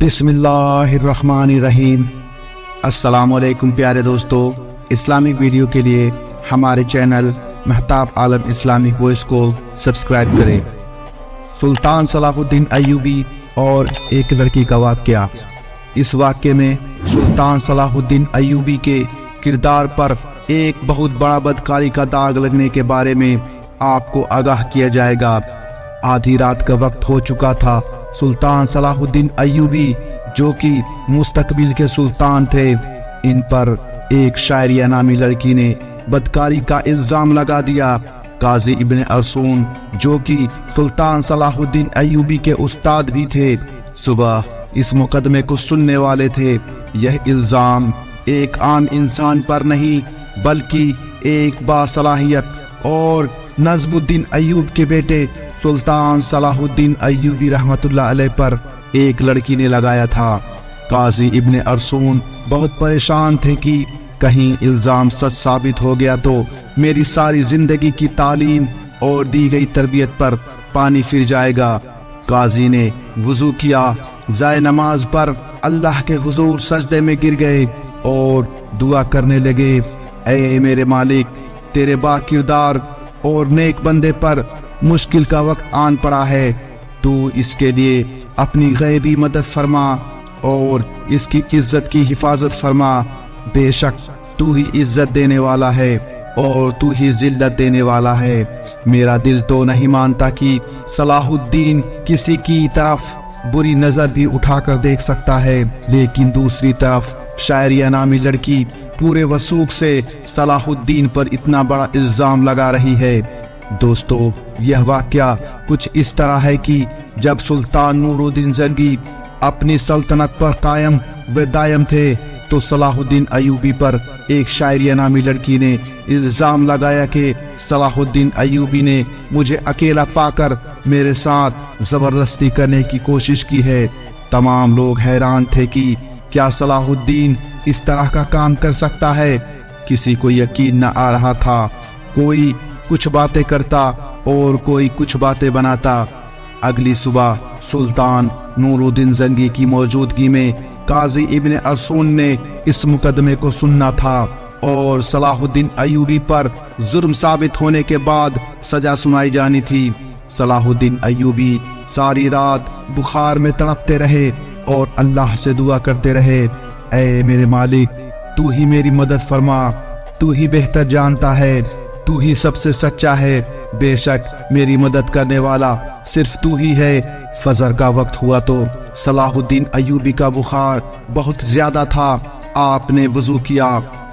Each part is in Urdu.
بسم اللہ الرحمن الرحیم۔ السلام علیکم پیارے دوستو، اسلامک ویڈیو کے لیے ہمارے چینل مہتاب عالم اسلامک وائس کو سبسکرائب کریں۔ سلطان صلاح الدین ایوبی اور ایک لڑکی کا واقعہ۔ اس واقعے میں سلطان صلاح الدین ایوبی کے کردار پر ایک بہت بڑا بدکاری کا داغ لگنے کے بارے میں آپ کو آگاہ کیا جائے گا۔ آدھی رات کا وقت ہو چکا تھا۔ سلطان صلاح الدین ایوبی جو کہ مستقبل کے سلطان تھے، ان پر ایک شاعریہ نامی لڑکی نے بدکاری کا الزام لگا دیا۔ قاضی ابن ارسون جو کہ سلطان صلاح الدین ایوبی کے استاد بھی تھے، صبح اس مقدمے کو سننے والے تھے۔ یہ الزام ایک عام انسان پر نہیں بلکہ ایک باصلاحیت اور نظم الدین ایوب کے بیٹے سلطان صلاح الدین ایوبی رحمۃ اللہ علیہ پر ایک لڑکی نے لگایا تھا۔ قاضی ابن ارسون بہت پریشان تھے کہ کہیں الزام سچ ثابت ہو گیا تو میری ساری زندگی کی تعلیم اور دی گئی تربیت پر پانی پھر جائے گا۔ قاضی نے وضو کیا، زائے نماز پر اللہ کے حضور سجدے میں گر گئے اور دعا کرنے لگے، اے میرے مالک، تیرے با کردار اور نیک بندے پر مشکل کا وقت آن پڑا ہے، تو اس کے لیے اپنی غیبی مدد فرما اور اس کی عزت کی حفاظت فرما۔ بے شک تو ہی عزت دینے والا ہے اور تو ہی ذلت دینے والا ہے۔ میرا دل تو نہیں مانتا کہ صلاح الدین کسی کی طرف بری نظر بھی اٹھا کر دیکھ سکتا ہے، لیکن دوسری طرف شاعریہ نامی لڑکی پورے وثوق سے صلاح الدین پر اتنا بڑا الزام لگا رہی ہے۔ دوستو، یہ واقعہ کچھ اس طرح ہے کہ جب سلطان نور الدین زنگی اپنی سلطنت پر قائم و دائم تھے تو صلاح الدین ایوبی پر ایک شاعریہ نامی لڑکی نے الزام لگایا کہ صلاح الدین ایوبی نے مجھے اکیلا پا کر میرے ساتھ زبردستی کرنے کی کوشش کی ہے۔ تمام لوگ حیران تھے کہ کیا صلاح الدین اس طرح کا کام کر سکتا ہے؟ کسی کو یقین نہ آ رہا تھا۔ کوئی کچھ باتیں کرتا اور کوئی کچھ باتیں بناتا۔ اگلی صبح سلطان نور الدین زنگی کی موجودگی میں قاضی ابن ارسون نے اس مقدمے کو سننا تھا اور صلاح الدین ایوبی پر جرم ثابت ہونے کے بعد سزا سنائی جانی تھی۔ صلاح الدین ایوبی ساری رات بخار میں تڑپتے رہے اور اللہ سے دعا کرتے رہے، اے میرے مالک، تو ہی میری مدد فرما، تو ہی بہتر جانتا ہے، تو ہی سب سے سچا ہے، بے شک میری مدد کرنے والا صرف تو ہی ہے۔ فجر کا وقت ہوا تو صلاح الدین ایوبی کا بخار بہت زیادہ تھا۔ آپ نے وضو کیا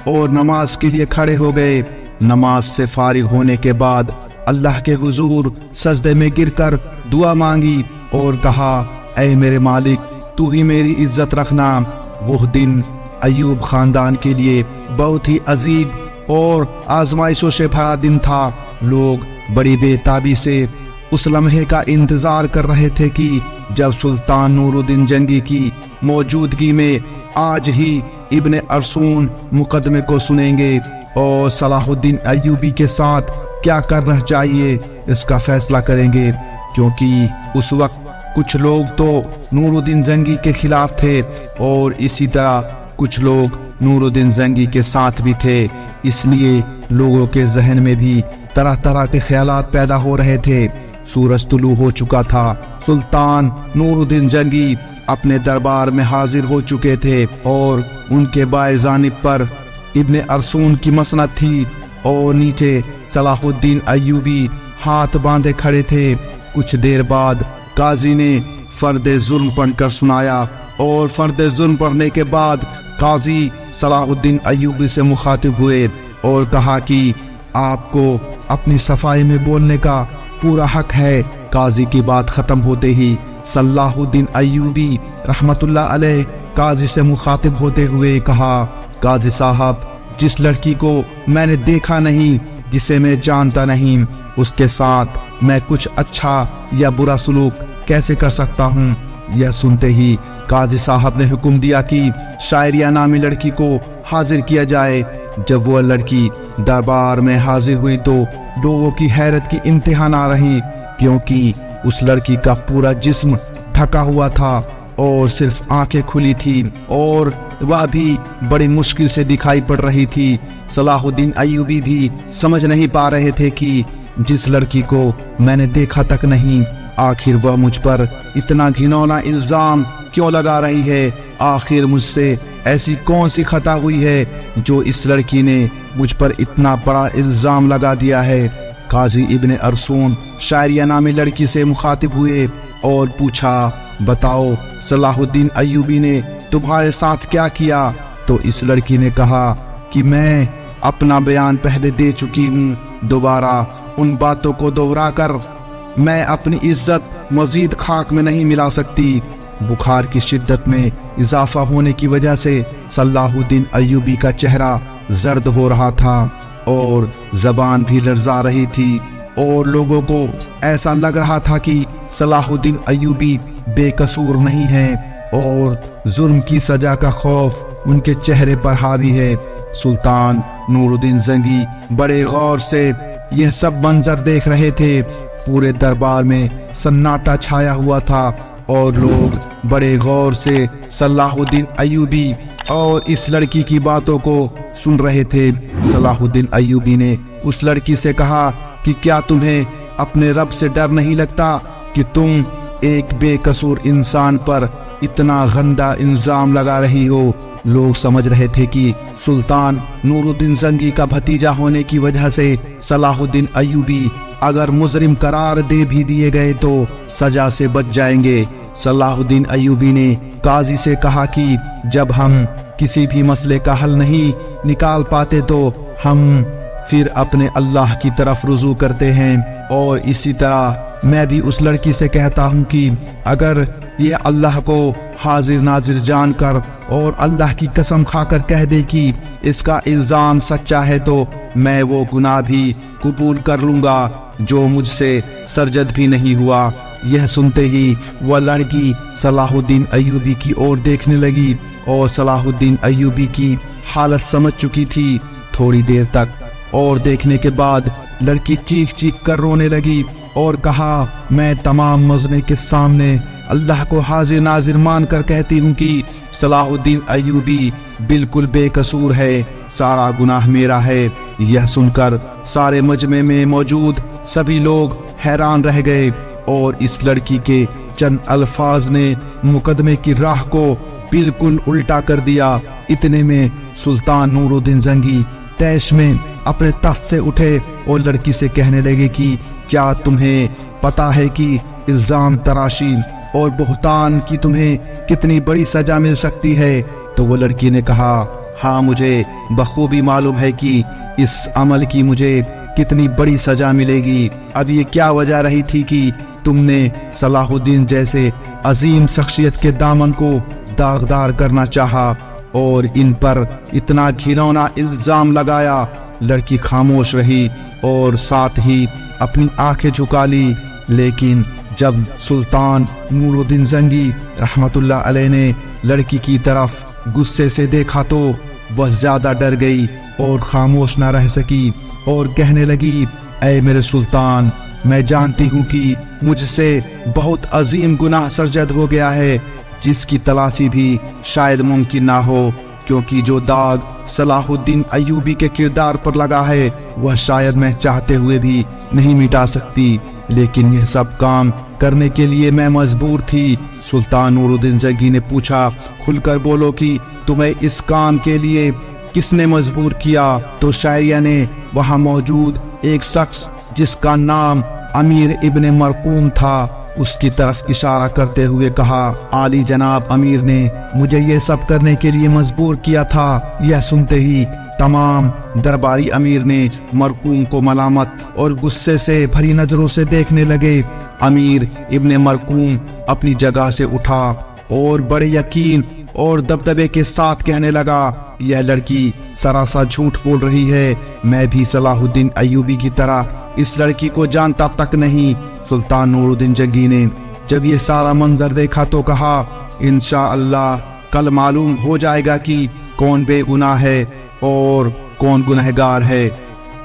اور نماز کے لیے کھڑے ہو گئے۔ نماز سے فارغ ہونے کے بعد اللہ کے حضور سجدے میں گر کر دعا مانگی اور کہا، اے میرے مالک، تو ہی میری عزت رکھنا۔ وہ دن ایوب خاندان کے لیے بہت ہی عجیب اور آزمائشوں سے بھرا دن تھا۔ لوگ بڑی بے تابی سے اس لمحے کا انتظار کر رہے تھے کہ جب سلطان نور الدین زنگی کی موجودگی میں آج ہی ابن ارسون مقدمے کو سنیں گے اور صلاح الدین ایوبی کے ساتھ کیا کرنا چاہیے اس کا فیصلہ کریں گے، کیونکہ اس وقت کچھ لوگ تو نور الدین زنگی کے خلاف تھے اور اسی طرح کچھ لوگ نور الدین زنگی کے ساتھ بھی تھے۔ اس لیے لوگوں کے ذہن میں بھی طرح طرح کے خیالات پیدا ہو رہے تھے۔ سورج طلوع ہو چکا تھا۔ سلطان نور الدین زنگی اپنے دربار میں حاضر ہو چکے تھے اور ان کے بائیں جانب پر ابن ارسون کی مسند تھی اور نیچے صلاح الدین ایوبی ہاتھ باندھے کھڑے تھے۔ کچھ دیر بعد قاضی نے فرد ظلم پڑھ کر سنایا اور فرد ظلم پڑھنے کے بعد قاضی صلاح الدین ایوبی سے مخاطب ہوئے اور کہا کہ آپ کو اپنی صفائی میں بولنے کا پورا حق ہے۔ قاضی کی بات ختم ہوتے ہی صلاح الدین ایوبی رحمت اللہ علیہ قاضی سے مخاطب ہوتے ہوئے کہا، قاضی صاحب، جس لڑکی کو میں نے دیکھا نہیں، جسے میں جانتا نہیں، اس کے ساتھ میں کچھ اچھا یا برا سلوک کیسے کر سکتا ہوں؟ یہ سنتے ہی قاضی صاحب نے حکم دیا کہ شاعریہ نامی لڑکی کو حاضر کیا جائے۔ جب وہ لڑکی دربار میں حاضر ہوئی تو لوگوں کی حیرت کی انتہا نہ رہی، کیونکہ اس لڑکی کا پورا جسم ڈھکا ہوا تھا اور صرف آنکھیں کھلی تھی اور وہ بھی بڑی مشکل سے دکھائی پڑ رہی تھی۔ صلاح الدین ایوبی بھی سمجھ نہیں پا رہے تھے کہ جس لڑکی کو میں نے دیکھا تک نہیں، آخر وہ مجھ پر اتنا گھنونا الزام کیوں لگا رہی ہے؟ آخر مجھ سے ایسی کون سی خطا ہوئی ہے جو اس لڑکی نے مجھ پر اتنا بڑا الزام لگا دیا ہے؟ قاضی ابن ارسون شاعریہ نامی لڑکی سے مخاطب ہوئے اور پوچھا، بتاؤ صلاح الدین ایوبی نے تمہارے ساتھ کیا کیا؟ تو اس لڑکی نے کہا کہ میں اپنا بیان پہلے دے چکی ہوں، دوبارہ ان باتوں کو دوہرا کر میں اپنی عزت مزید خاک میں نہیں ملا سکتی۔ بخار کی شدت میں اضافہ ہونے کی وجہ سے صلاح الدین ایوبی کا چہرہ زرد ہو رہا تھا اور زبان بھی لرزا رہی تھی، اور لوگوں کو ایسا لگ رہا تھا کہ صلاح الدین ایوبی بے قصور نہیں ہے اور جرم کی سزا کا خوف ان کے چہرے پر حاوی ہے۔ سلطان نور الدین زنگی بڑے غور سے یہ سب منظر دیکھ رہے تھے۔ پورے دربار میں سناٹا چھایا ہوا تھا اور لوگ بڑے غور سے صلاح الدین ایوبی اور اس لڑکی کی باتوں کو سن رہے تھے۔ صلاح الدین ایوبی نے اس لڑکی سے کہا کہ کیا تمہیں اپنے رب سے ڈر نہیں لگتا کہ تم ایک بے قصور انسان پر اتنا گندا الزام لگا رہی ہو؟ لوگ سمجھ رہے تھے کہ سلطان نور الدین زنگی کا بھتیجا ہونے کی وجہ سے صلاح الدین ایوبی اگر مجرم قرار دے بھی دیے گئے تو سزا سے بچ جائیں گے۔ صلاح الدین ایوبی نے قاضی سے کہا کہ جب ہم کسی بھی مسئلے کا حل نہیں نکال پاتے تو ہم پھر اپنے اللہ کی طرف رجوع کرتے ہیں، اور اسی طرح میں بھی اس لڑکی سے کہتا ہوں کہ اگر یہ اللہ کو حاضر ناظر جان کر اور اللہ کی قسم کھا کر کہہ دے کہ اس کا الزام سچا ہے تو میں وہ گناہ بھی قبول کر لوں گا جو مجھ سے سرزد بھی نہیں ہوا۔ یہ سنتے ہی وہ لڑکی صلاح الدین ایوبی کی اور دیکھنے لگی اور صلاح الدین ایوبی کی حالت سمجھ چکی تھی۔ تھوڑی دیر تک اور دیکھنے کے بعد لڑکی چیخ چیخ کر رونے لگی اور کہا، میں تمام مجمع کے سامنے اللہ کو حاضر ناظر مان کر کہتی ہوں کہ صلاح الدین ایوبی بالکل بے قصور ہے، سارا گناہ میرا ہے۔ یہ سن کر سارے مجمع میں موجود سبھی لوگ حیران رہ گئے اور اس لڑکی کے چند الفاظ نے مقدمے کی راہ کو بالکل الٹا کر دیا۔ اتنے میں سلطان نور الدین زنگی تیش میں اپنے تخت سے اٹھے اور لڑکی سے کہنے لگے کہ کیا تمہیں پتا ہے کہ الزام تراشی اور بہتان کی تمہیں کتنی بڑی سزا مل سکتی ہے؟ تو وہ لڑکی نے کہا، ہاں مجھے بخوبی معلوم ہے کہ اس عمل کی مجھے کتنی بڑی سزا ملے گی۔ اب یہ کیا وجہ رہی تھی کہ تم نے صلاح الدین جیسے عظیم شخصیت کے دامن کو داغدار کرنا چاہا اور ان پر اتنا گھنونا الزام لگایا؟ لڑکی خاموش رہی اور ساتھ ہی اپنی آنکھیں جھکا لی، لیکن جب سلطان نور الدین زنگی رحمت اللہ علیہ نے لڑکی کی طرف غصے سے دیکھا تو وہ زیادہ ڈر گئی اور خاموش نہ رہ سکی اور کہنے لگی، اے میرے سلطان، میں جانتی ہوں کہ مجھ سے بہت عظیم گناہ سرزد ہو گیا ہے جس کی تلافی بھی شاید ممکن نہ ہو، کیونکہ جو داغ صلاح الدین ایوبی کے کردار پر لگا ہے وہ شاید میں چاہتے ہوئے بھی نہیں مٹا سکتی، لیکن یہ سب کام کرنے کے لیے میں مجبور تھی۔ سلطان نور الدین زنگی نے پوچھا، کھل کر بولو کہ تمہیں اس کام کے لیے کس نے مجبور کیا؟ تو شاعریہ نے وہاں موجود ایک شخص جس کا نام امیر ابن مرقوم تھا اس کی طرف اشارہ کرتے ہوئے کہا، عالی جناب امیر نے مجھے یہ سب کرنے کے لیے مجبور کیا تھا۔ یہ سنتے ہی تمام درباری امیر نے مرقوم کو ملامت اور غصے سے بھری نظروں سے دیکھنے لگے۔ امیر ابن مرقوم اپنی جگہ سے اٹھا اور بڑے یقین اور دبدبے کے ساتھ کہنے لگا، یہ لڑکی سراسر جھوٹ بول رہی ہے، میں بھی صلاح الدین ایوبی کی طرح اس لڑکی کو جانتا تک نہیں۔ سلطان نور الدین زنگی نے جب یہ سارا منظر دیکھا تو کہا، انشاءاللہ کل معلوم ہو جائے گا کہ کون بے گناہ ہے اور کون گنہگار ہے۔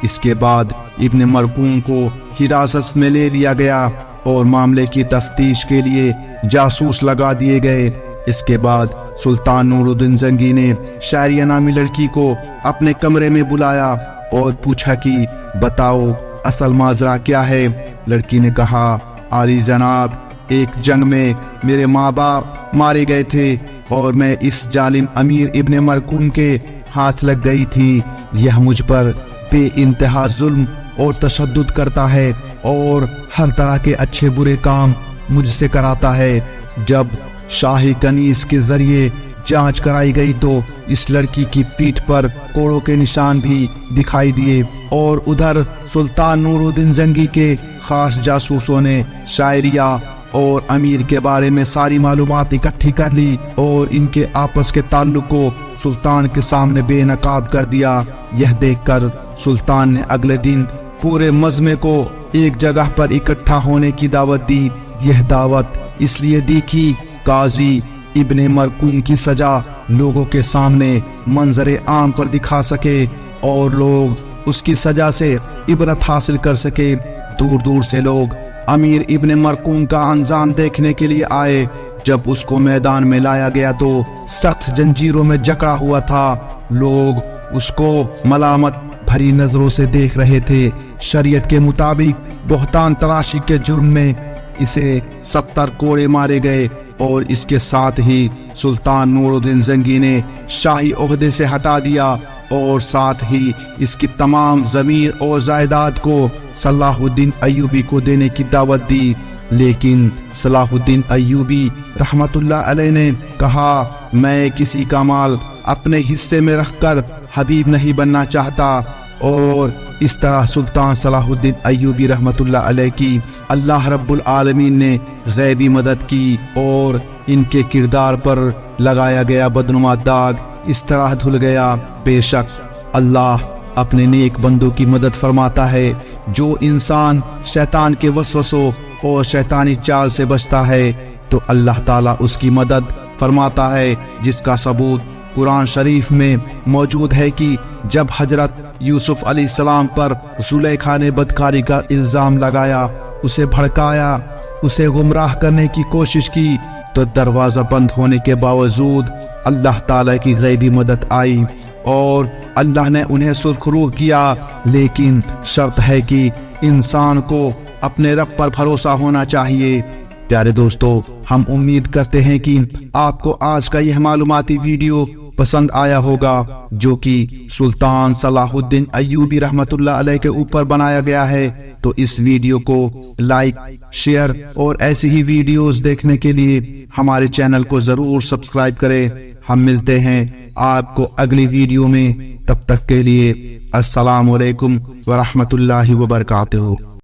اس کے بعد ابن مرقوم کو حراست میں لے لیا گیا اور معاملے کی تفتیش کے لیے جاسوس لگا دیے گئے۔ اس کے بعد سلطان نور الدین زنگی نے شاریہ نامی لڑکی کو اپنے کمرے میں بلایا اور پوچھا کہ بتاؤ اصل ماجرا کیا ہے۔ لڑکی نے کہا عالی جناب، ایک جنگ میں میرے ماں باپ مارے گئے تھے اور میں اس ظالم امیر ابن مرکون کے ہاتھ لگ گئی تھی۔ یہ مجھ پر بے انتہا ظلم اور تشدد کرتا ہے اور ہر طرح کے اچھے برے کام مجھ سے کراتا ہے۔ جب شاہی کنیز کے ذریعے جانچ کرائی گئی تو اس لڑکی کی پیٹھ پر کوڑوں کے نشان بھی دکھائی دیے، اور ادھر سلطان نور الدین زنگی کے خاص جاسوسوں نے شاعریہ اور امیر کے بارے میں ساری معلومات اکٹھی کر لی اور ان کے آپس کے تعلق کو سلطان کے سامنے بے نقاب کر دیا۔ یہ دیکھ کر سلطان نے اگلے دن پورے مجمع کو ایک جگہ پر اکٹھا ہونے کی دعوت دی۔ یہ دعوت اس لیے دی کہ قاضی ابن مرکون کی سزا لوگوں کے سامنے منظر عام پر دکھا سکے اور لوگ اس کی سزا سے عبرت حاصل کر سکے۔ دور دور سے لوگ امیر ابن مرکون کا انجام دیکھنے کے لیے آئے۔ جب اس کو میدان میں لایا گیا تو سخت جنجیروں میں جکڑا ہوا تھا۔ لوگ اس کو ملامت بھری نظروں سے دیکھ رہے تھے۔ شریعت کے مطابق بہتان تراشی کے جرم میں اسے 70 کوڑے مارے گئے، اور اس کے ساتھ ہی سلطان نور الدین زنگی نے شاہی عہدے سے ہٹا دیا، اور ساتھ ہی اس کی تمام زمین اور جائیداد کو صلاح الدین ایوبی کو دینے کی دعوت دی۔ لیکن صلاح الدین ایوبی رحمت اللہ علیہ نے کہا میں کسی کا مال اپنے حصے میں رکھ کر حبیب نہیں بننا چاہتا، اور اس طرح سلطان صلاح الدین ایوبی رحمت اللہ علیہ کی اللہ رب العالمین نے غیبی مدد کی، اور ان کے کردار پر لگایا گیا بدنما داغ اس طرح دھل گیا۔ بے شک اللہ اپنے نیک بندوں کی مدد فرماتا ہے۔ جو انسان شیطان کے وسوسوں اور شیطانی چال سے بچتا ہے تو اللہ تعالیٰ اس کی مدد فرماتا ہے، جس کا ثبوت قرآن شریف میں موجود ہے کہ جب حضرت یوسف علیہ السلام پر زلیخا نے بدکاری کا الزام لگایا، اسے بھڑکایا، اسے گمراہ کرنے کی کوشش کی، تو دروازہ بند ہونے کے باوجود اللہ تعالیٰ کی غیبی مدد آئی اور اللہ نے انہیں سرخرو کیا۔ لیکن شرط ہے کہ انسان کو اپنے رب پر بھروسہ ہونا چاہیے۔ پیارے دوستو، ہم امید کرتے ہیں کہ آپ کو آج کا یہ معلوماتی ویڈیو پسند آیا ہوگا، جو کہ سلطان صلاح الدین ایوبی رحمت اللہ علیہ کے اوپر بنایا گیا ہے۔ تو اس ویڈیو کو لائک، شیئر اور ایسی ہی ویڈیوز دیکھنے کے لیے ہمارے چینل کو ضرور سبسکرائب کریں۔ ہم ملتے ہیں آپ کو اگلی ویڈیو میں، تب تک کے لیے السلام علیکم ورحمۃ اللہ وبرکاتہ۔